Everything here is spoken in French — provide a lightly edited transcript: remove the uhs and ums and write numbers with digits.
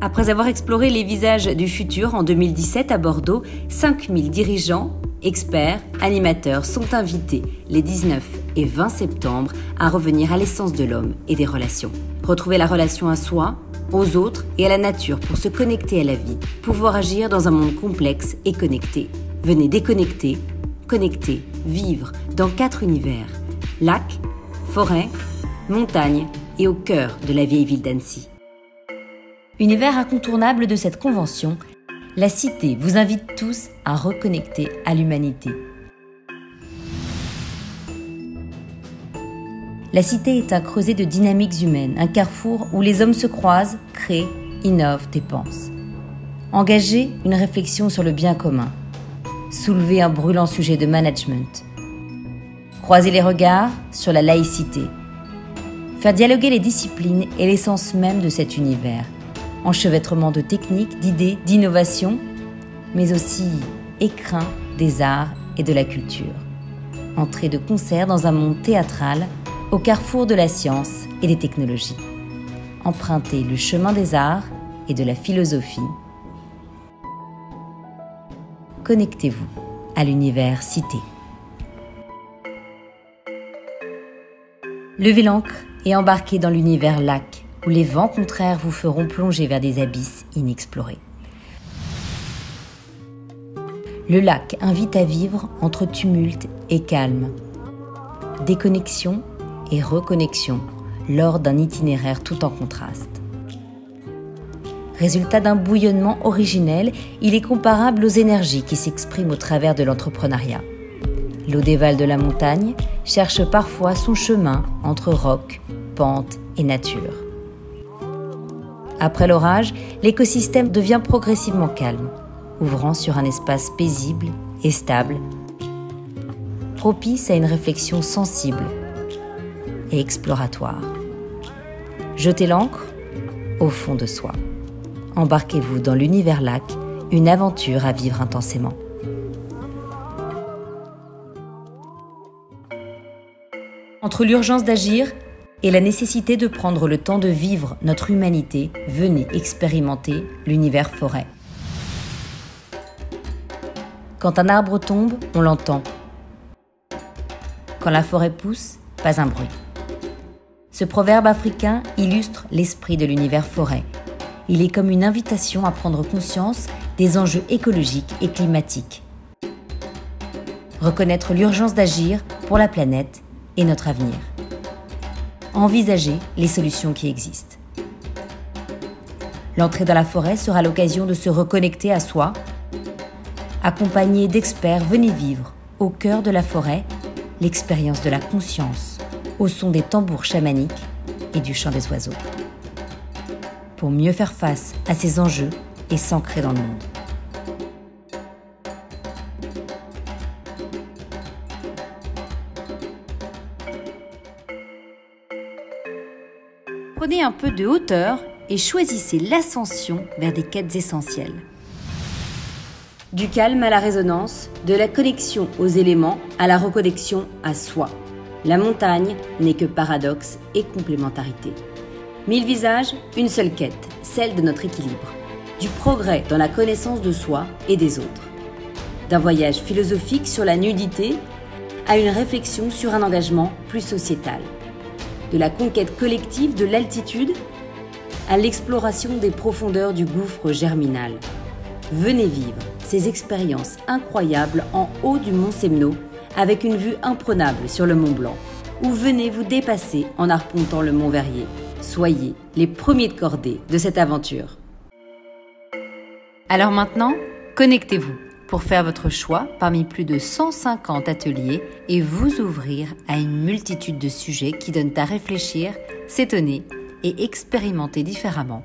Après avoir exploré les visages du futur en 2017 à Bordeaux, 5000 dirigeants, experts, animateurs sont invités les 19 et 20 septembre à revenir à l'essence de l'homme et des relations. Retrouver la relation à soi, aux autres et à la nature pour se connecter à la vie, pouvoir agir dans un monde complexe et connecté. Venez déconnecter, connecter, vivre dans 4 univers, lac, forêt, montagne et au cœur de la vieille ville d'Annecy. Univers incontournable de cette convention, la Cité vous invite tous à reconnecter à l'humanité. La Cité est un creuset de dynamiques humaines, un carrefour où les hommes se croisent, créent, innovent et pensent. Engager une réflexion sur le bien commun. Soulever un brûlant sujet de management. Croiser les regards sur la laïcité. Faire dialoguer les disciplines et l'essence même de cet univers. Enchevêtrement de techniques, d'idées, d'innovations, mais aussi écrin des arts et de la culture. Entrée de concert dans un monde théâtral au carrefour de la science et des technologies. Empruntez le chemin des arts et de la philosophie. Connectez-vous à l'univers Cité. Levez l'ancre et embarquez dans l'univers lac, où les vents contraires vous feront plonger vers des abysses inexplorés. Le lac invite à vivre entre tumulte et calme, déconnexion et reconnexion lors d'un itinéraire tout en contraste. Résultat d'un bouillonnement originel, il est comparable aux énergies qui s'expriment au travers de l'entrepreneuriat. L'eau des vals de la montagne cherche parfois son chemin entre roc, pente et nature. Après l'orage, l'écosystème devient progressivement calme, ouvrant sur un espace paisible et stable, propice à une réflexion sensible et exploratoire. Jetez l'ancre au fond de soi. Embarquez-vous dans l'univers lac, une aventure à vivre intensément. Entre l'urgence d'agir et la nécessité de prendre le temps de vivre notre humanité, venez expérimenter l'univers forêt. Quand un arbre tombe, on l'entend. Quand la forêt pousse, pas un bruit. Ce proverbe africain illustre l'esprit de l'univers forêt. Il est comme une invitation à prendre conscience des enjeux écologiques et climatiques. Reconnaître l'urgence d'agir pour la planète et notre avenir. Envisager les solutions qui existent. L'entrée dans la forêt sera l'occasion de se reconnecter à soi. Accompagné d'experts, venez vivre, au cœur de la forêt, l'expérience de la conscience, au son des tambours chamaniques et du chant des oiseaux. Pour mieux faire face à ces enjeux et s'ancrer dans le monde. Prenez un peu de hauteur et choisissez l'ascension vers des quêtes essentielles. Du calme à la résonance, de la connexion aux éléments à la reconnexion à soi. La montagne n'est que paradoxe et complémentarité. 1000 visages, une seule quête, celle de notre équilibre. Du progrès dans la connaissance de soi et des autres. D'un voyage philosophique sur la nudité à une réflexion sur un engagement plus sociétal. De la conquête collective de l'altitude à l'exploration des profondeurs du gouffre germinal. Venez vivre ces expériences incroyables en haut du mont Semno avec une vue imprenable sur le Mont Blanc, ou venez vous dépasser en arpentant le mont Verrier. Soyez les premiers de cordée de cette aventure. Alors maintenant, connectez-vous pour faire votre choix parmi plus de 150 ateliers et vous ouvrir à une multitude de sujets qui donnent à réfléchir, s'étonner et expérimenter différemment